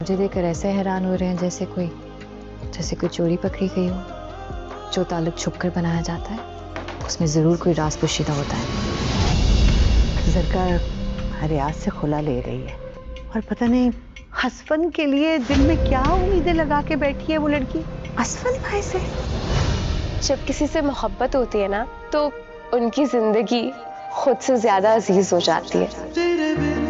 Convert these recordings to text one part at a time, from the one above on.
मुझे देखकर ऐसे हैरान हो रहे हैं जैसे कोई चोरी पकड़ी गई हो। जो ताल्लुक छुपकर बनाया जाता है उसमें जरूर कोई राज पोशीदा होता है। सरकार हरियात से खुला ले रही है और पता नहीं हसफन के लिए दिल में क्या उम्मीदें लगा के बैठी है वो लड़की। असफल भाई से जब किसी से मोहब्बत होती है ना तो उनकी जिंदगी खुद से ज्यादा अजीज हो जाती है।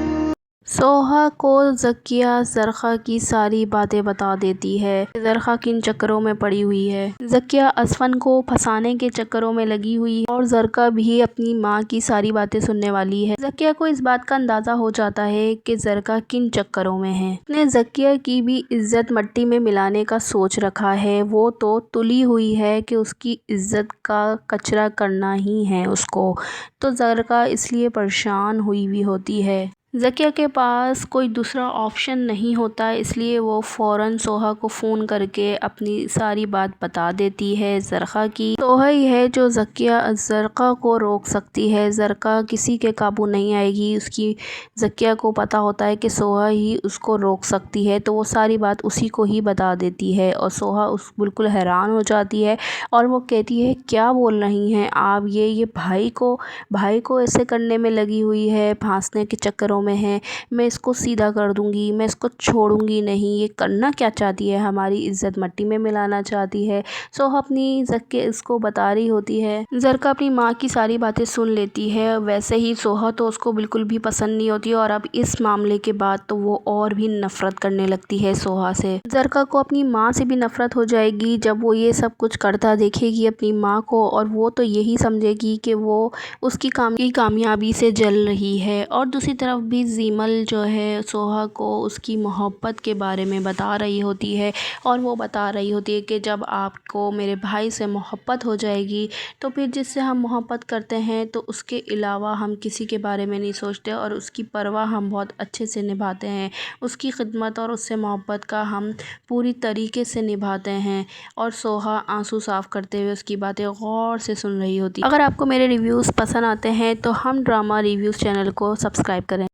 सोहा को ज़किया ज़रख़ा की सारी बातें बता देती है। ज़रख़ा किन चक्करों में पड़ी हुई है। ज़किया असफन को फंसाने के चक्करों में लगी हुई है और ज़रख़ा भी अपनी माँ की सारी बातें सुनने वाली है। ज़किया को इस बात का अंदाज़ा हो जाता है कि ज़रख़ा किन चक्करों में है। उसने ज़किया की भी इज्जत मट्टी में मिलाने का सोच रखा है। वो तो तुली हुई है कि उसकी इज्जत का कचरा करना ही है उसको, तो ज़रख़ा इसलिए परेशान हुई भी होती है। ज़किया के पास कोई दूसरा ऑप्शन नहीं होता, इसलिए वो फ़ौरन सोहा को फ़ोन करके अपनी सारी बात बता देती है ज़रख़ा की। सोहा ही है जो ज़रख़ा को रोक सकती है। ज़रख़ा किसी के काबू नहीं आएगी। उसकी ज़किया को पता होता है कि सोहा ही उसको रोक सकती है, तो वो सारी बात उसी को ही बता देती है और सोहा बिल्कुल हैरान हो जाती है और वो कहती है क्या बोल रही हैं आप, ये भाई को ऐसे करने में लगी हुई है, फांसने के चक्करों में है। मैं इसको सीधा कर दूंगी, मैं इसको छोड़ूंगी नहीं। ये करना क्या चाहती है, हमारी इज्जत मट्टी में मिलाना चाहती है। सोहा अपनी ज़किया इसको बता रही होती है। ज़रख़ा अपनी माँ की सारी बातें सुन लेती है। वैसे ही सोहा तो उसको बिल्कुल भी पसंद नहीं होती और अब इस मामले के बाद तो वो और भी नफ़रत करने लगती है सोहा से। ज़रख़ा को अपनी माँ से भी नफ़रत हो जाएगी जब वो ये सब कुछ करता देखेगी अपनी माँ को, और वो तो यही समझेगी कि वो उसकी कामयाबी से जल रही है। और दूसरी तरफ भी ज़ीमल जो है सोहा को उसकी मोहब्बत के बारे में बता रही होती है और वो बता रही होती है कि जब आपको मेरे भाई से मोहब्बत हो जाएगी तो फिर जिससे हम मोहब्बत करते हैं तो उसके अलावा हम किसी के बारे में नहीं सोचते और उसकी परवाह हम बहुत अच्छे से निभाते हैं। उसकी खिदमत और उससे मोहब्बत का हम पूरी तरीके से निभाते हैं। और सोहा आंसू साफ़ करते हुए उसकी बातें गौर से सुन रही होती है। अगर आपको मेरे रिव्यूज़ पसंद आते हैं तो हम ड्रामा रिव्यूज़ चैनल को सब्सक्राइब करें।